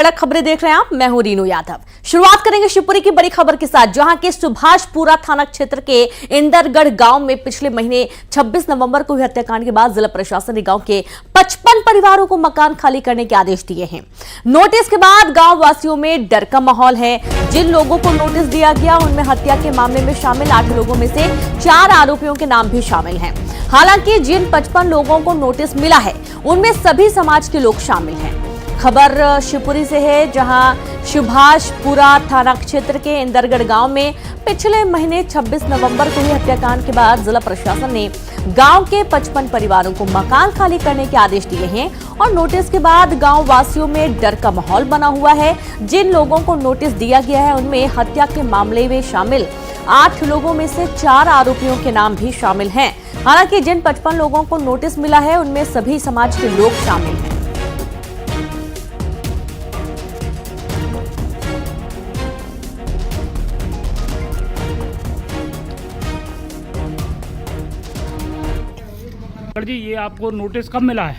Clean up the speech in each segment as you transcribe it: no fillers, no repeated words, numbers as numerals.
बड़ा खबरें देख रहे हैं आप। मैं हूं रीनू यादव। शुरुआत करेंगे शिवपुरी की बड़ी खबर के साथ, जहां के सुभाषपुरा थाना क्षेत्र के इंदरगढ़ गांव में पिछले महीने 26 नवंबर को हुई हत्याकांड के बाद जिला प्रशासन ने गांव के 55 परिवारों को मकान खाली करने के आदेश दिए हैं। नोटिस के बाद गांव वासियों में डर का माहौल है। जिन लोगों को नोटिस दिया गया उनमें हत्या के मामले में शामिल 8 लोगों में से 4 आरोपियों के नाम भी शामिल हैं। हालांकि जिन 55 लोगों को नोटिस मिला है उनमें सभी समाज के लोग शामिल हैं। खबर शिवपुरी से है, जहां सुभाषपुरा थाना क्षेत्र के इंदरगढ़ गांव में पिछले महीने 26 नवंबर को हुई हत्याकांड के बाद जिला प्रशासन ने गांव के 55 परिवारों को मकान खाली करने के आदेश दिए हैं और नोटिस के बाद गांव वासियों में डर का माहौल बना हुआ है। जिन लोगों को नोटिस दिया गया है उनमें हत्या के मामले में शामिल 8 लोगों में से 4 आरोपियों के नाम भी शामिल हैं। हालांकि जिन 55 लोगों को नोटिस मिला है उनमें सभी समाज के लोग शामिल हैं। जी, ये आपको नोटिस कब मिला है?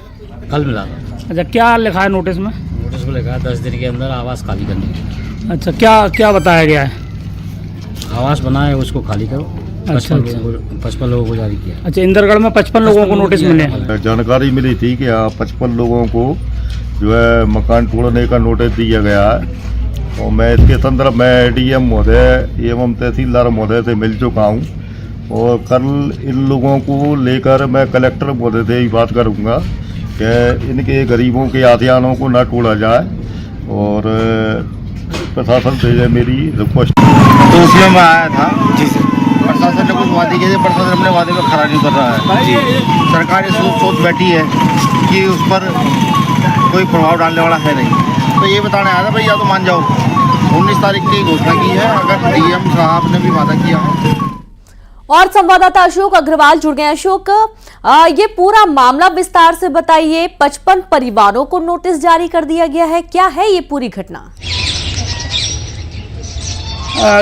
कल मिला था। अच्छा, क्या लिखा है नोटिस में? नोटिस में लिखा है 10 दिन के अंदर आवास खाली करने की। अच्छा, क्या बताया गया है? आवास बना है उसको खाली करो। 55 लोगों को जारी किया। अच्छा, इंदरगढ़ में 55 लोगों को नोटिस मिले हैं। जानकारी मिली थी कि 55 लोगों को जो है मकान तोड़ने का नोटिस दिया गया है और मैं इसके संदर्भ में डीएम महोदय एवं तहसीलदार महोदय से मिल चुका हूँ और कल इन लोगों को लेकर मैं कलेक्टर महोदय से ही बात करूंगा कि इनके गरीबों के आधियानों को न तोड़ा जाए और प्रशासन से मेरी रिक्वेस्ट। तो उसमें मैं आया था जी सर। प्रशासन ने कुछ वादे किए थे, प्रशासन अपने वादे को खरा नहीं कर रहा है जी। सरकार ये सोच बैठी है कि उस पर कोई प्रभाव डालने वाला है नहीं। तो ये बताने आया था भाई, या तो मान जाओ 19 तारीख की घोषणा की है, अगर डीएम साहब ने भी वादा किया है। और संवाददाता अशोक अग्रवाल जुड़ गए। अशोक, ये पूरा मामला विस्तार से बताइए। 55 परिवारों को नोटिस जारी कर दिया गया है, क्या है ये पूरी घटना?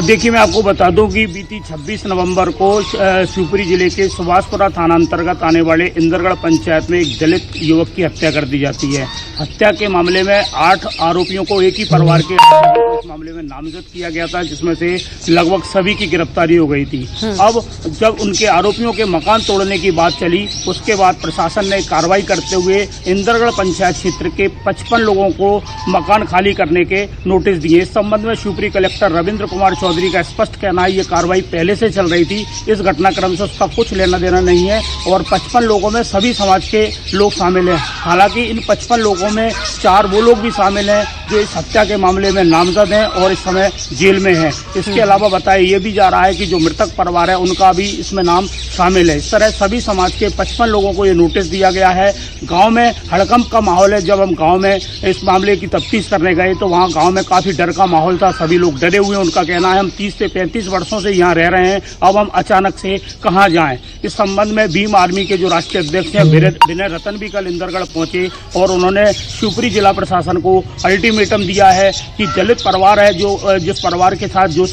देखिए, मैं आपको बता दूं कि बीती 26 नवंबर को शिवपुरी जिले के सुभाषपुरा थाना अंतर्गत आने वाले इंदरगढ़ पंचायत में एक दलित युवक की हत्या कर दी जाती है। हत्या के मामले में 8 आरोपियों को एक ही परिवार के इस मामले में नामजद किया गया था, जिसमें से लगभग सभी की गिरफ्तारी हो गई थी। अब जब उनके आरोपियों के मकान तोड़ने की बात चली, उसके बाद प्रशासन ने कार्रवाई करते हुए इंदरगढ़ पंचायत क्षेत्र के 55 लोगों को मकान खाली करने के नोटिस दिए। इस संबंध में शिवपुरी कलेक्टर रविंद्र कुमार चौधरी का स्पष्ट कहना है ये कार्रवाई पहले से चल रही थी, इस घटनाक्रम से उसका कुछ लेना देना नहीं है और 55 लोगों में सभी समाज के लोग शामिल हैं। हालांकि इन 55 लोगों में 4 वो लोग भी शामिल हैं जो इस हत्या के मामले में नामजद हैं और इस समय जेल में हैं। इसके अलावा बताया ये भी जा रहा है कि जो मृतक परिवार है उनका भी इसमें नाम शामिल है। इस तरह सभी समाज के 55 लोगों को ये नोटिस दिया गया है। गाँव में हड़कंप का माहौल है। जब हम गाँव में इस मामले की तफ्तीश करने गए तो वहाँ गाँव में काफ़ी डर का माहौल था, सभी लोग डरे हुए। उनका कहना है हम 30 से 35 वर्षों से यहाँ रह रहे हैं, अब हम अचानक से कहाँ जाएं। इस संबंध में भीम आर्मी के जो राष्ट्रीय अध्यक्ष हैं विनय रतन भी कल इंदरगढ़ पहुंचे और उन्होंने शिवपुरी जिला प्रशासन को अल्टीमेटम दिया है कि दलित परिवार है जो जिस परिवार के साथ जो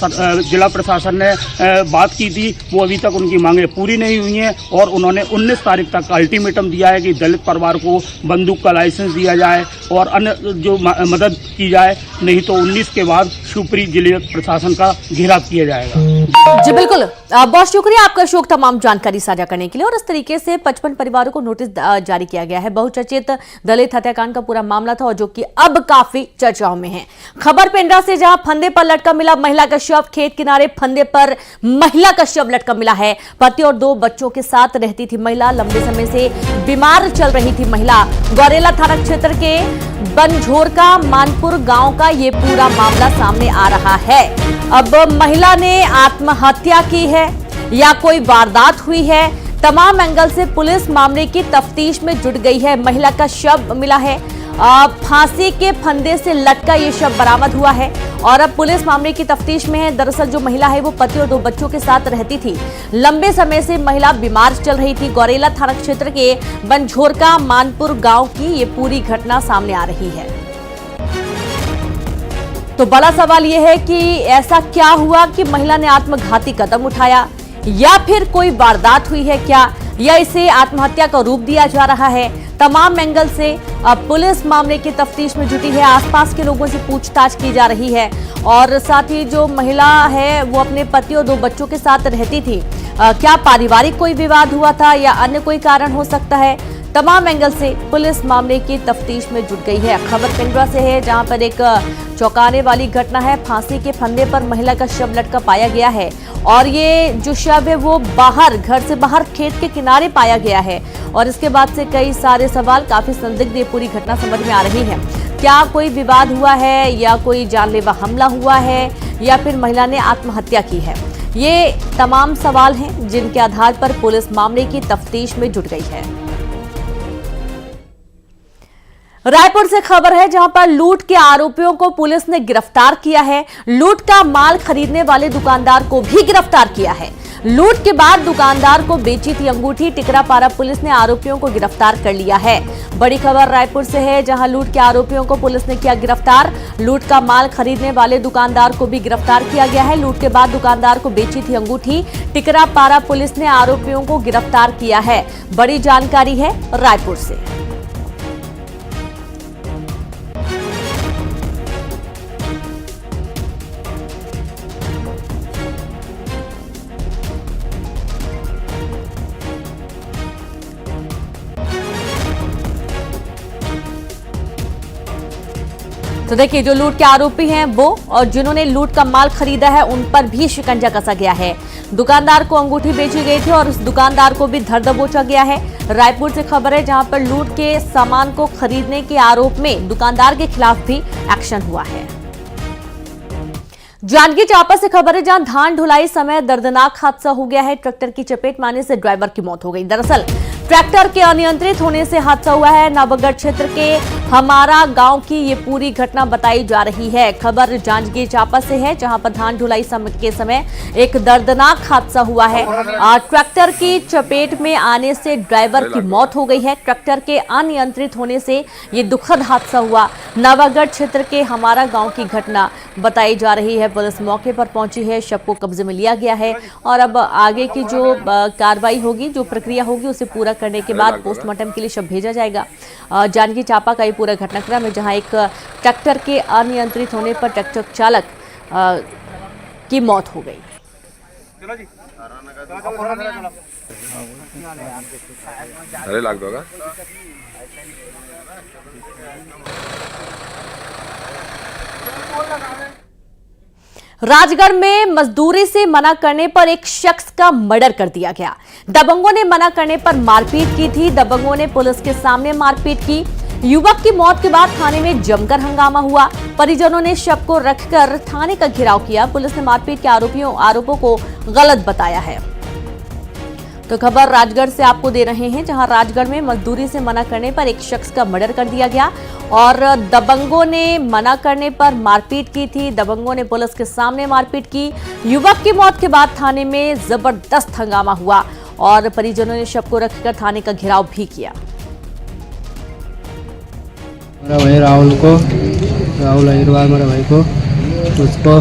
जिला प्रशासन ने बात की थी वो अभी तक उनकी मांगे पूरी नहीं हुई हैं और उन्होंने 19 तारीख तक अल्टीमेटम दिया है कि दलित परिवार को बंदूक का लाइसेंस दिया जाए और अन्य जो मदद की जाए, नहीं तो 19 के बाद शिवपुरी जिले प्रशासन का घेराव किया जाएगा। जी बिल्कुल, बहुत शुक्रिया आपका अशोक तमाम जानकारी साझा करने के लिए। और इस तरीके से 55 परिवारों को नोटिस जारी किया गया है। बहुचर्चित दलित हत्याकांड का पूरा मामला था और जो कि अब काफी चर्चाओं में है। खबर पेंड्रा से, जहां फंदे पर लटका मिला महिला का शव। खेत किनारे फंदे पर महिला का शव लटका मिला है। पति और 2 बच्चों के साथ रहती थी महिला। लंबे समय से बीमार चल रही थी महिला। गौरेला थाना क्षेत्र के बनझोरका मानपुर गांव का ये पूरा मामला सामने आ रहा है। अब महिला ने आत्महत्या की है या कोई वारदात हुई है, तमाम एंगल से पुलिस मामले की तफ्तीश में जुट गई है। महिला का शव मिला है, फांसी के फंदे से लटका ये शव बरामद हुआ है और अब पुलिस मामले की तफ्तीश में है। दरअसल जो महिला है वो पति और 2 बच्चों के साथ रहती थी। लंबे समय से महिला बीमार चल रही थी। गौरेला थाना क्षेत्र के बनझोरका मानपुर गांव की ये पूरी घटना सामने आ रही है। तो बड़ा सवाल यह है कि ऐसा क्या हुआ कि महिला ने आत्मघाती कदम उठाया, या फिर कोई वारदात हुई है क्या, या इसे आत्महत्या का रूप दिया जा रहा है? तमाम एंगल से अब पुलिस मामले की तफ्तीश में जुटी है। आसपास के लोगों से पूछताछ की जा रही है और साथ ही जो महिला है वो अपने पति और 2 बच्चों के साथ रहती थी। क्या पारिवारिक कोई विवाद हुआ था या अन्य कोई कारण हो सकता है? तमाम एंगल से पुलिस मामले की तफ्तीश में जुट गई है। खबर पिंडरा से है, जहां पर एक चौंकाने वाली घटना है। फांसी के फंदे पर महिला का शव लटका पाया गया है और ये जो शव है वो बाहर, घर से बाहर खेत के किनारे पाया गया है और इसके बाद से कई सारे सवाल, काफी संदिग्ध ये पूरी घटना समझ में आ रही है। क्या कोई विवाद हुआ है या कोई जानलेवा हमला हुआ है या फिर महिला ने आत्महत्या की है? ये तमाम सवाल हैं जिनके आधार पर पुलिस मामले की तफ्तीश में जुट गई है। रायपुर से खबर है, जहां पर लूट के आरोपियों को पुलिस ने गिरफ्तार किया है। लूट का माल खरीदने वाले दुकानदार को भी गिरफ्तार किया है। लूट के बाद दुकानदार को बेची थी अंगूठी। टिकरापारा पुलिस ने आरोपियों को गिरफ्तार कर लिया है। बड़ी खबर रायपुर से है, जहां लूट के आरोपियों को पुलिस ने किया गिरफ्तार। लूट का माल खरीदने वाले दुकानदार को भी गिरफ्तार किया गया है। लूट के बाद दुकानदार को बेची थी अंगूठी। टिकरापारा पुलिस ने आरोपियों को गिरफ्तार किया है। बड़ी जानकारी है रायपुर से। तो देखिए, जो लूट के आरोपी हैं वो और जिन्होंने लूट का माल खरीदा है उन पर भी शिकंजा कसा गया है। दुकानदार को अंगूठी बेची गई थी और उस दुकानदार को भी धर दबोचा गया है। रायपुर से खबर है, जहां पर लूट के सामान को खरीदने के आरोप में दुकानदार के खिलाफ भी एक्शन हुआ है। जांजगीर चांपा से खबर है, जहां धान ढुलाई समय दर्दनाक हादसा हो गया है। ट्रैक्टर की चपेट में आने से ड्राइवर की मौत हो गई। दरअसल ट्रैक्टर के अनियंत्रित होने से हादसा हुआ है। नवगढ़ क्षेत्र के हमारा गांव की ये पूरी घटना बताई जा रही है। खबर जांजगीर चांपा से है, जहां पर धान ढुलाई के समय एक दर्दनाक हादसा हुआ है। ट्रैक्टर की चपेट में आने से ड्राइवर की मौत हो गई है। ट्रैक्टर के अनियंत्रित होने से ये दुखद हादसा हुआ। नवागढ़ क्षेत्र के हमारा गांव की घटना बताई जा रही है। पुलिस मौके पर पहुंची है, शव को कब्जे में लिया गया है और अब आगे की जो कार्रवाई होगी, जो प्रक्रिया होगी, उसे पूरा करने के बाद पोस्टमार्टम के लिए शव भेजा जाएगा। जांजगीर चांपा का ये पूरा घटनाक्रम है, जहां एक ट्रैक्टर के अनियंत्रित होने पर ट्रैक्टर चालक की मौत हो गई। अरे लाग दोगा। राजगढ़ में मजदूरी से मना करने पर एक शख्स का मर्डर कर दिया गया। दबंगों ने मना करने पर मारपीट की थी। दबंगों ने पुलिस के सामने मारपीट की। युवक की मौत के बाद थाने में जमकर हंगामा हुआ। परिजनों ने शव को रखकर थाने का घेराव किया। पुलिस ने मारपीट के आरोपों को गलत बताया है। तो खबर राजगढ़ से आपको दे रहे हैं, जहां राजगढ़ में मजदूरी से मना करने पर एक शख्स का मर्डर कर दिया गया और दबंगों ने मना करने पर मारपीट की थी। दबंगों ने पुलिस के सामने मारपीट की। युवक की मौत के बाद थाने में जबरदस्त हंगामा हुआ और परिजनों ने शव को रखकर थाने का घेराव भी किया। मेरा भाई राहुल अग्रवाल, मेरे भाई को उसको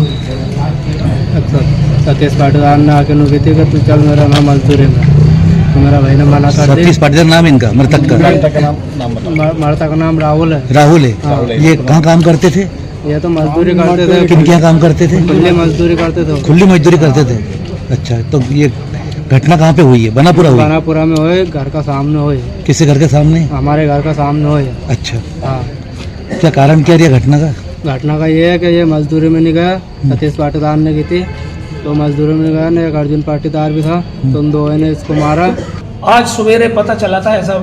सतीश पाटीदार ने आके नु कहती कि तू चल मेरा नाम मजदूरी में, तो मेरा भाई ने मना कर दिया। सतीश पाटीदार नाम इनका, मृतक का नाम राहुल है। राहुल है। ये कहाँ काम करते थे? ये तो मजदूरी करते थे। किन क्या काम करते थे? खुली मजदूरी करते थे। खुली मजदूरी करते थे। अच्छा, तो ये घटना कहाँ पे हुई है? बनापुरा हुई? बनापुरा में हुई, घर का सामने हुई। किसके घर के सामने? हमारे घर का सामने हुई। अच्छा, हाँ। क्या कारण क्या रही घटना का? घटना का ये है कि ये मजदूरी में नहीं गया, सतीश पाटीदार ने की थी, तो मजदूरी में गया ना। एक अर्जुन पाटीदार भी था, तो उन दो ने इसको मारा। आज सवेरे पता चला था ऐसा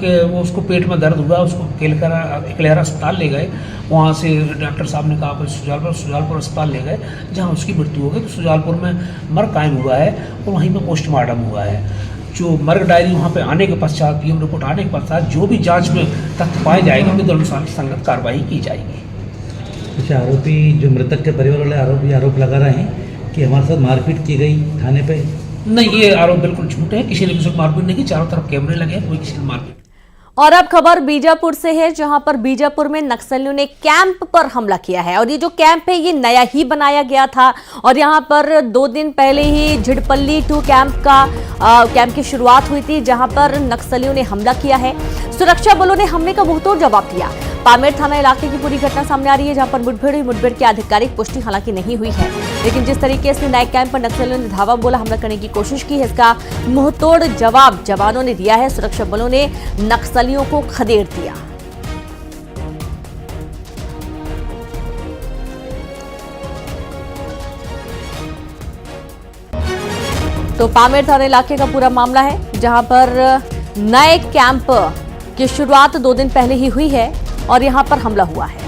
कि वो उसको पेट में दर्द हुआ, उसको इकलेहरा अस्पताल ले गए। वहाँ से डॉक्टर साहब ने कहा सुजालपुर अस्पताल ले गए, जहाँ उसकी मृत्यु हो गई। तो सुजालपुर में मर्ग कायम हुआ है और वहीं पर पोस्टमार्टम हुआ है। जो मर्ग डायरी वहाँ पे आने के पश्चात, पीएम रिपोर्ट आने के पश्चात जो भी जांच में तथ्य पाए जाएंगे उनके अनुसार संगत कार्रवाई की जाएगी। अच्छा, आरोपी जो मृतक के परिवार वाले आरोप लगा रहे हैं कि हमारे साथ मारपीट की गई थाने पे। नहीं, ये आरोप बिल्कुल झूठ है। किसी ने किसी को मारपीट नहीं की। चारों तरफ कैमरे लगे हैं, कोई किसी ने मारपीट। और अब खबर बीजापुर से है, जहां पर बीजापुर में नक्सलियों ने कैंप पर हमला किया है। और ये जो कैंप है ये नया ही बनाया गया था और यहां पर 2 दिन पहले ही झिड़पल्ली 2 कैंप की शुरुआत हुई थी, जहां पर नक्सलियों ने हमला किया है। सुरक्षा बलों ने हमले का मुंहतोड़ जवाब दिया। पामेर थाना इलाके की पूरी घटना सामने आ रही है, जहां पर मुठभेड़ की आधिकारिक पुष्टि हालांकि नहीं हुई है, लेकिन जिस तरीके से नए कैंप पर नक्सलियों ने धावा बोला, हमला करने की कोशिश की है, इसका मुंहतोड़ जवाब जवानों ने दिया है। सुरक्षा बलों ने नक्सलियों को खदेड़ दिया। तो पामेर थाना इलाके का पूरा मामला है, जहां पर नए कैंप की शुरुआत 2 दिन पहले ही हुई है और यहां पर हमला हुआ है।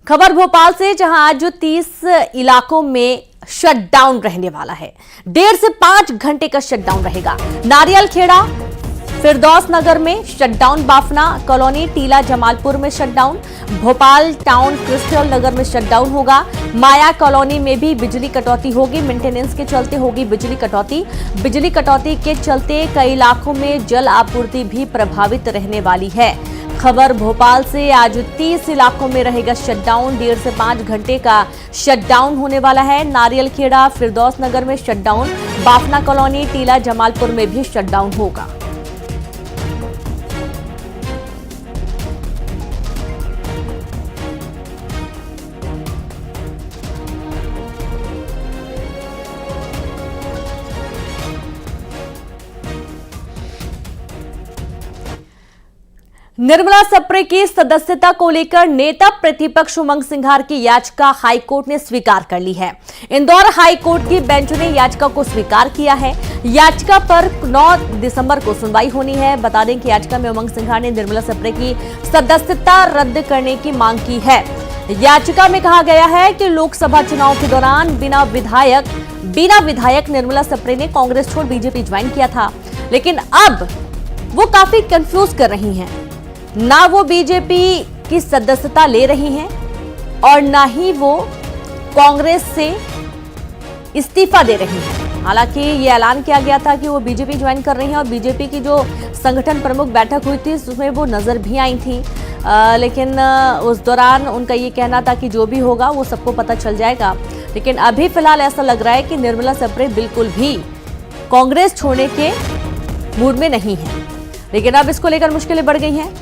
खबर भोपाल से, जहां आज 30 इलाकों में शटडाउन रहने वाला है। 1.5 से 5 घंटे का शटडाउन रहेगा। नारियल खेड़ा फिरदौस नगर में शटडाउन, बाफना कॉलोनी टीला जमालपुर में शटडाउन, भोपाल टाउन क्रिस्टल नगर में शटडाउन होगा। माया कॉलोनी में भी बिजली कटौती होगी, मेंटेनेंस के चलते होगी बिजली कटौती। बिजली कटौती के चलते कई इलाकों में जल आपूर्ति भी प्रभावित रहने वाली है। खबर भोपाल से, आज 30 इलाकों में रहेगा शटडाउन। 1.5 से 5 घंटे का शटडाउन होने वाला है। नारियल खेड़ा फिरदौस नगर में शटडाउन, बाफना कॉलोनी टीला जमालपुर में भी शटडाउन होगा। निर्मला सप्रे की सदस्यता को लेकर नेता प्रतिपक्ष उमंग सिंघार की याचिका हाईकोर्ट ने स्वीकार कर ली है। इंदौर हाईकोर्ट की बेंच ने याचिका को स्वीकार किया है। याचिका पर 9 दिसंबर को सुनवाई होनी है। बता दें कि याचिका में उमंग सिंघार ने निर्मला सप्रे की सदस्यता रद्द करने की मांग की है। याचिका में कहा गया है कि लोकसभा चुनाव के दौरान बिना विधायक निर्मला सप्रे ने कांग्रेस छोड़ बीजेपी ज्वाइन किया था, लेकिन अब वो काफी कंफ्यूज कर रही हैं। ना वो बीजेपी की सदस्यता ले रही हैं और ना ही वो कांग्रेस से इस्तीफा दे रही हैं। हालांकि ये ऐलान किया गया था कि वो बीजेपी ज्वाइन कर रही हैं और बीजेपी की जो संगठन प्रमुख बैठक हुई थी उसमें वो नजर भी आई थी, लेकिन उस दौरान उनका ये कहना था कि जो भी होगा वो सबको पता चल जाएगा। लेकिन अभी फिलहाल ऐसा लग रहा है कि निर्मला सप्रे बिल्कुल भी कांग्रेस छोड़ने के मूड में नहीं है, लेकिन अब इसको लेकर मुश्किलें बढ़ गई हैं।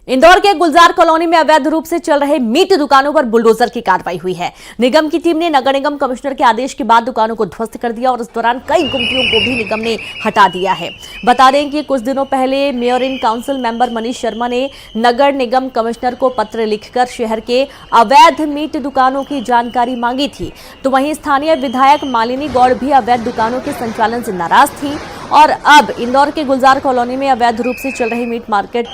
इंदौर के गुलजार कॉलोनी में अवैध रूप से चल रहे मीट दुकानों पर बुलडोजर की कार्रवाई हुई है। निगम की टीम ने नगर निगम कमिश्नर के आदेश के बाद दुकानों को ध्वस्त कर दिया और इस दौरान कई गुमटियों को भी निगम ने हटा दिया है। बता दें कि कुछ दिनों पहले mayor in council member Manish Sharma ने नगर निगम कमिश्नर को पत्र लिखकर शहर के अवैध मीट दुकानों की जानकारी मांगी थी। तो वहीं स्थानीय विधायक मालिनी गौड़ भी अवैध दुकानों के संचालन से नाराज थी और अब इंदौर के गुलजार कॉलोनी में अवैध रूप से चल रही मीट मार्केट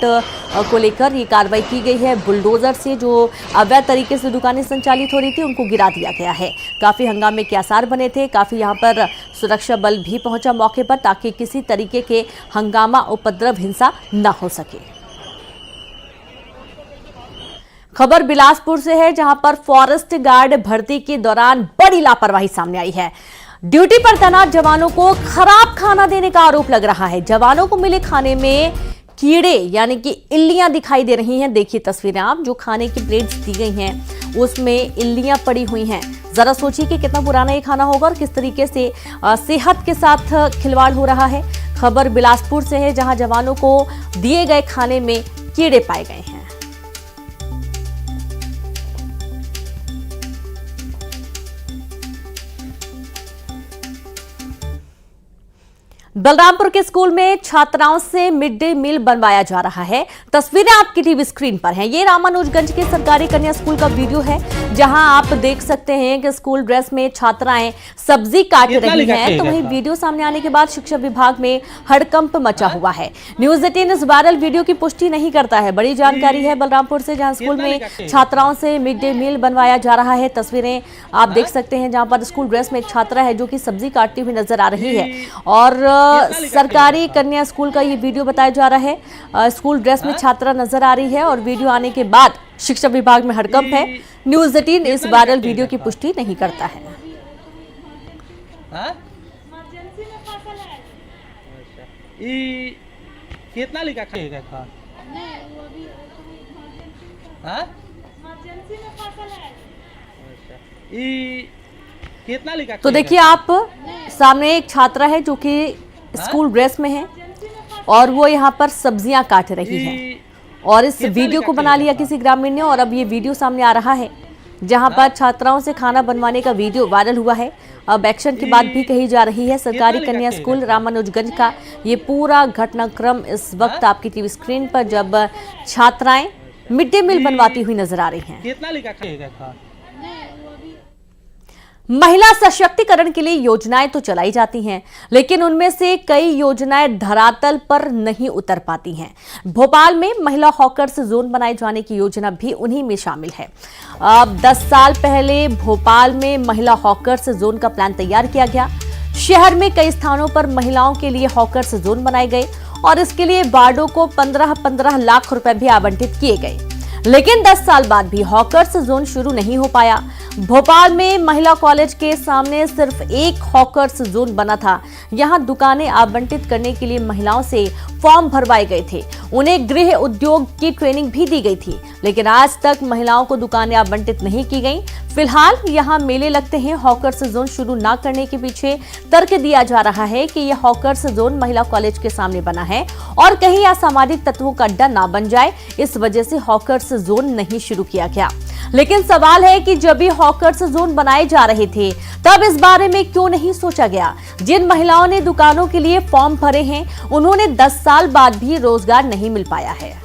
को लेकर ये कार्रवाई की गई है। बुलडोजर से जो अवैध तरीके से दुकानें संचालित हो रही थी उनको गिरा दिया गया है। काफी हंगामे के आसार बने थे, काफी यहां पर सुरक्षा बल भी पहुंचा मौके पर ताकि किसी तरीके के हंगामा, उपद्रव, हिंसा न हो सके। खबर बिलासपुर से है, जहां पर फॉरेस्ट गार्ड भर्ती के दौरान बड़ी लापरवाही सामने आई है। ड्यूटी पर तैनात जवानों को खराब खाना देने का आरोप लग रहा है। जवानों को मिले खाने में कीड़े यानी कि इल्लियां दिखाई दे रही हैं। देखिए तस्वीरें आप, जो खाने की प्लेट्स दी गई हैं उसमें इल्लियां पड़ी हुई हैं। जरा सोचिए कि कितना पुराना ये खाना होगा और किस तरीके से सेहत के साथ खिलवाड़ हो रहा है। खबर बिलासपुर से है, जहां जवानों को दिए गए खाने में कीड़े पाए गए हैं। बलरामपुर के स्कूल में छात्राओं से मिड डे मील बनवाया जा रहा है। तस्वीरें आपकी टीवी स्क्रीन पर हैं। ये रामानुजगंज के सरकारी कन्या स्कूल का वीडियो है, जहां आप देख सकते हैं कि स्कूल ड्रेस में छात्राएं सब्जी काट रही हैं। तो वहीं वीडियो सामने आने के बाद शिक्षा विभाग में हड़कंप मचा हुआ है। न्यूज 18 इस वायरल वीडियो की पुष्टि नहीं करता है। बड़ी जानकारी है बलरामपुर से, जहां स्कूल में छात्राओं से मिड डे मील बनवाया जा रहा है। तस्वीरें आप देख सकते हैं, जहां पर स्कूल ड्रेस में एक छात्रा है जो कि सब्जी काटती हुई नजर आ रही है और सरकारी कन्या स्कूल का ये वीडियो बताया जा रहा है। स्कूल ड्रेस में छात्रा नजर आ रही है और वीडियो आने के बाद शिक्षा विभाग में हड़कंप है। न्यूज 18 इस वायरल वीडियो की पुष्टि नहीं करता है। हाँ ई कितना लिखा खाएगा खा हाँ ई कितना लिखा तो देखिए आप सामने एक छात्रा है जो कि स्कूल ड्रेस में है और वो यहाँ पर सब्जियां काट रही है और इस वीडियो को बना लिया किसी ग्रामीण ने और अब ये वीडियो सामने आ रहा है जहां पर छात्राओं से खाना बनवाने का वीडियो वायरल हुआ है। अब एक्शन की बात भी कही जा रही है। सरकारी कन्या स्कूल रामानुजगंज का ये पूरा घटनाक्रम इस वक्त आपकी टीवी स्क्रीन पर जब छात्राएं मिड डे मील बनवाती हुई नजर आ रही हैं। कितना लिखा खाएगा खा महिला सशक्तिकरण के लिए योजनाएं तो चलाई जाती हैं, लेकिन उनमें से कई योजनाएं धरातल पर नहीं उतर पाती हैं। भोपाल में महिला हॉकर्स जोन बनाए जाने की योजना भी उन्हीं में शामिल है। अब 10 साल पहले भोपाल में महिला हॉकर्स जोन का प्लान तैयार किया गया। शहर में कई स्थानों पर महिलाओं के लिए हॉकर्स जोन बनाए गए और इसके लिए वार्डों को 15-15 लाख रुपए भी आवंटित किए गए, लेकिन 10 साल बाद भी हॉकर्स जोन शुरू नहीं हो पाया। भोपाल में महिला कॉलेज के सामने सिर्फ एक हॉकर्स जोन बना था। यहां दुकानें आवंटित करने के लिए महिलाओं से फॉर्म भरवाए गए थे, उन्हें गृह उद्योग की ट्रेनिंग भी दी गई थी, लेकिन आज तक महिलाओं को दुकानें आवंटित नहीं की गई। फिलहाल यहां मेले लगते हैं। हॉकर्स जोन शुरू न करने के पीछे तर्क दिया जा रहा है कि यह हॉकर्स जोन महिला कॉलेज के सामने बना है और कहीं असामाजिक तत्वों का अड्डा ना बन जाए, इस वजह से हॉकर्स जोन नहीं शुरू किया गया। लेकिन सवाल है कि जब भी हॉकर्स जोन बनाए जा रहे थे तब इस बारे में क्यों नहीं सोचा गया। जिन महिलाओं ने दुकानों के लिए फॉर्म भरे हैं उन्होंने 10 साल बाद भी रोजगार नहीं मिल पाया है।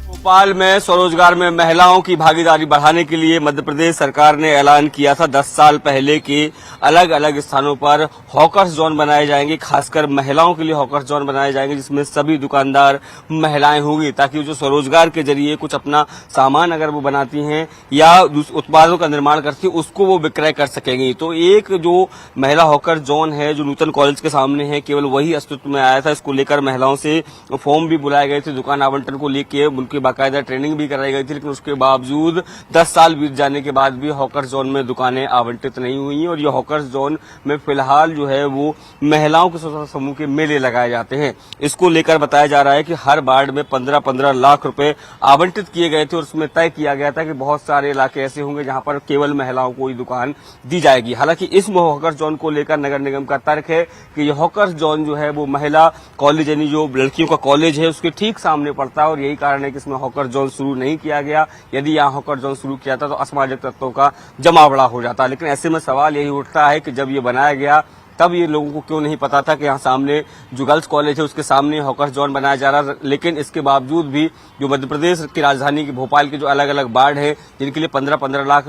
भोपाल में स्वरोजगार में महिलाओं की भागीदारी बढ़ाने के लिए मध्य प्रदेश सरकार ने ऐलान किया था 10 साल पहले कि अलग अलग स्थानों पर हॉकर्स जोन बनाए जाएंगे, खासकर महिलाओं के लिए हॉकर्स जोन बनाए जाएंगे जिसमें सभी दुकानदार महिलाएं होंगी, ताकि जो स्वरोजगार के जरिए कुछ अपना सामान अगर वो बनाती हैं या उत्पादों का निर्माण करती हैं उसको वो विक्रय कर सकेंगी। तो एक जो महिला हॉकर जोन है जो नूतन कॉलेज के सामने है, केवल वही अस्तित्व में आया था। इसको लेकर महिलाओं से फॉर्म भी बुलाए गए थे, दुकान आवंटन को लेकर उनकी बाकायदा ट्रेनिंग भी कराई गई थी, लेकिन उसके बावजूद 10 साल बीत जाने के बाद भी हॉकर जोन में दुकानें आवंटित नहीं हुई और ये हॉकर जोन में फिलहाल जो है वो महिलाओं के स्वसहायता समूह के मेले लगाए जाते हैं। इसको लेकर बताया जा रहा है कि हर वार्ड में 15-15 लाख रुपए आवंटित किए गए थे और उसमें तय किया गया था कि बहुत सारे इलाके ऐसे होंगे जहां पर केवल महिलाओं को ही दुकान दी जाएगी। हालांकि इस हॉकर जोन को लेकर नगर निगम का तर्क है कि यह हॉकर जोन जो है वो महिला कॉलेज यानी जो लड़कियों का कॉलेज है उसके ठीक सामने पड़ता है और यही कारण है कि इसमें हॉकर जोन शुरू नहीं किया गया। यदि यहाँ हॉकर जोन शुरू किया था तो असामाजिक तत्वों का जमावड़ा हो जाता, लेकिन ऐसे में सवाल यही उठता है कि जब ये बनाया गया तब ये लोगों को क्यों नहीं पता था कि यहाँ सामने जो गर्ल्स कॉलेज है उसके सामने हॉकर्स जोन बनाया जा रहा है। लेकिन इसके बावजूद भी जो मध्य प्रदेश की राजधानी की भोपाल के जो अलग अलग वार्ड है जिनके लिए 15-15 लाख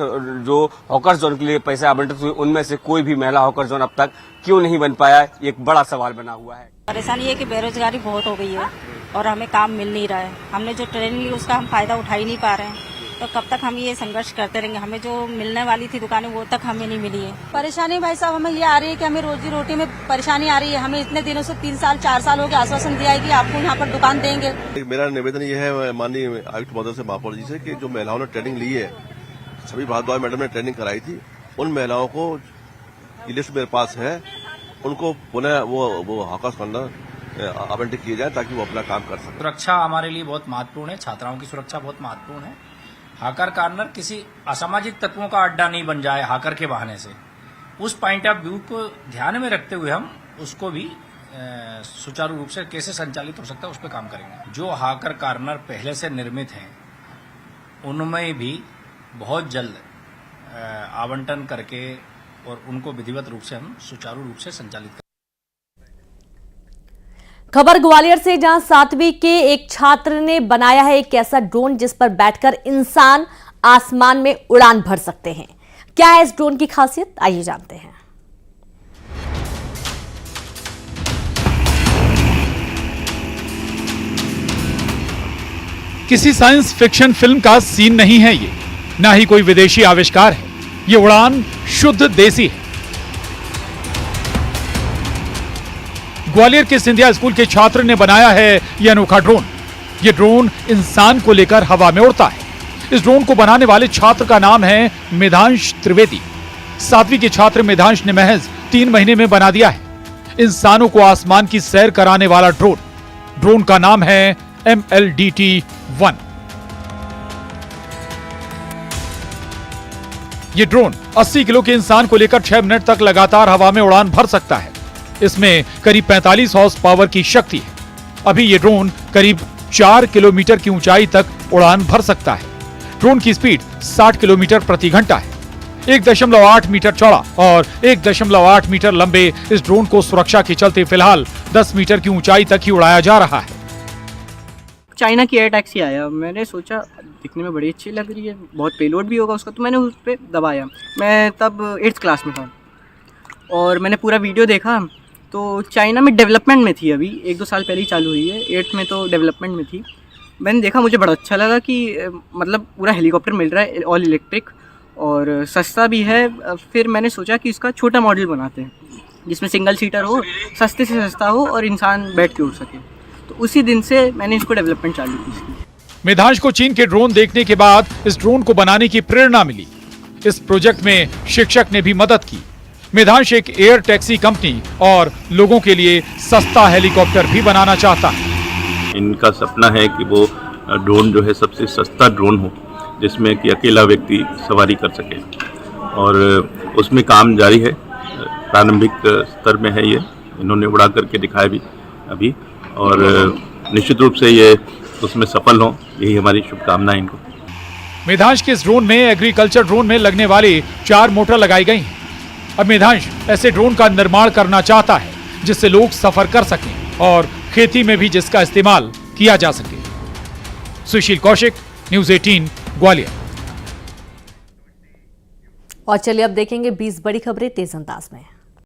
जो हॉकर्स जोन के लिए पैसे आवंटित हुए उनमें से कोई भी महिला हॉकर जोन अब तक क्यों नहीं बन पाया, एक बड़ा सवाल बना हुआ है। परेशानी है कि बेरोजगारी बहुत हो गई है और हमें काम मिल नहीं रहा है। हमने जो ट्रेनिंग ली उसका हम फायदा उठा ही नहीं पा रहे हैं, तो कब तक हम ये संघर्ष करते रहेंगे। हमें जो मिलने वाली थी दुकानें वो तक हमें नहीं मिली है। परेशानी भाई साहब हमें ये आ रही है कि हमें रोजी रोटी में परेशानी आ रही है। हमें इतने दिनों से 3 साल 4 साल हो गए आश्वासन दिया है कि आपको यहाँ पर दुकान देंगे। मेरा निवेदन ये है माननीय आयुक्त महोदय से महापौर जी से कि जो महिलाओं ने ट्रेनिंग ली है, सभी भारद्वाज मैडम ने ट्रेनिंग कराई थी, उन महिलाओं को लिस्ट मेरे पास है, उनको पुनः वो हॉकर्स कॉर्नर आवंटित किए जाए ताकि वो अपना काम कर सकें। सुरक्षा हमारे लिए बहुत महत्वपूर्ण है, छात्राओं की सुरक्षा बहुत महत्वपूर्ण है। हाकर कॉर्नर किसी असामाजिक तत्वों का अड्डा नहीं बन जाए हाकर के बहाने से, उस पॉइंट ऑफ व्यू को ध्यान में रखते हुए हम उसको भी सुचारू रूप से कैसे संचालित हो सकता है उस पर काम करेंगे। जो हाकर कॉर्नर पहले से निर्मित हैं उनमें भी बहुत जल्द आवंटन करके और उनको विधिवत रूप से हम सुचारू रूप से संचालित करेंगे। खबर ग्वालियर से, जहां 7वीं के एक छात्र ने बनाया है एक ऐसा ड्रोन जिस पर बैठकर इंसान आसमान में उड़ान भर सकते हैं। क्या है इस ड्रोन की खासियत, आइए जानते हैं। किसी साइंस फिक्शन फिल्म का सीन नहीं है ये, ना ही कोई विदेशी आविष्कार है। ये उड़ान शुद्ध देसी है। ग्वालियर के सिंधिया स्कूल के छात्र ने बनाया है यह अनोखा ड्रोन। ये ड्रोन इंसान को लेकर हवा में उड़ता है। इस ड्रोन को बनाने वाले छात्र का नाम है मेधांश त्रिवेदी। 7वीं के छात्र मेधांश ने महज 3 महीने में बना दिया है इंसानों को आसमान की सैर कराने वाला ड्रोन। ड्रोन का नाम है MLDT-1। ये ड्रोन 80 किलो के इंसान को लेकर 6 मिनट तक लगातार हवा में उड़ान भर सकता है। इसमें करीब 45 हॉर्स पावर की शक्ति है। अभी ये ड्रोन करीब 4 किलोमीटर की ऊंचाई तक उड़ान भर सकता है। ड्रोन की स्पीड 60 किलोमीटर प्रति घंटा है। 1.8 मीटर चौड़ा और 1.8 मीटर लंबे इस ड्रोन को सुरक्षा के चलते फिलहाल 10 मीटर की ऊंचाई तक ही उड़ाया जा रहा है। चाइना की एयर टैक्सी आया, मैंने सोचा दिखने में बड़ी अच्छी लग रही है, बहुत पेलोड भी होगा उसका, तो मैंने उस पर दबाया। मैं तब 8th क्लास में था और मैंने पूरा वीडियो देखा। तो चाइना में डेवलपमेंट में थी, अभी 1-2 साल पहले ही चालू हुई है, 8th में तो डेवलपमेंट में थी। मैंने देखा, मुझे बड़ा अच्छा लगा कि मतलब पूरा हेलीकॉप्टर मिल रहा है ऑल इलेक्ट्रिक और सस्ता भी है। फिर मैंने सोचा कि इसका छोटा मॉडल बनाते हैं जिसमें सिंगल सीटर हो, सस्ते से सस्ता हो और इंसान बैठ के उड़ सके। तो उसी दिन से मैंने इसको डेवलपमेंट चालू की इसकी। मेधांश को चीन के ड्रोन देखने के बाद इस ड्रोन को बनाने की प्रेरणा मिली। इस प्रोजेक्ट में शिक्षक ने भी मदद की। मेधांश एक एयर टैक्सी कंपनी और लोगों के लिए सस्ता हेलीकॉप्टर भी बनाना चाहता है। इनका सपना है कि वो ड्रोन जो है सबसे सस्ता ड्रोन हो जिसमें कि अकेला व्यक्ति सवारी कर सके, और उसमें काम जारी है। प्रारंभिक स्तर में है ये, इन्होंने उड़ा करके दिखाया भी अभी, और निश्चित रूप से ये उसमें सफल हो, यही हमारी शुभकामनाएं इनको। मेधांश के इस ड्रोन में एग्रीकल्चर ड्रोन में लगने वाले 4 मोटर लगाई गई हैं। अब मेधांश ऐसे ड्रोन का निर्माण करना चाहता है जिससे लोग सफर कर सकें और खेती में भी जिसका इस्तेमाल किया जा सके। सुशील कौशिक, न्यूज़ 18 ग्वालियर। और चलिए अब देखेंगे 20 बड़ी खबरें तेज अंदाज में।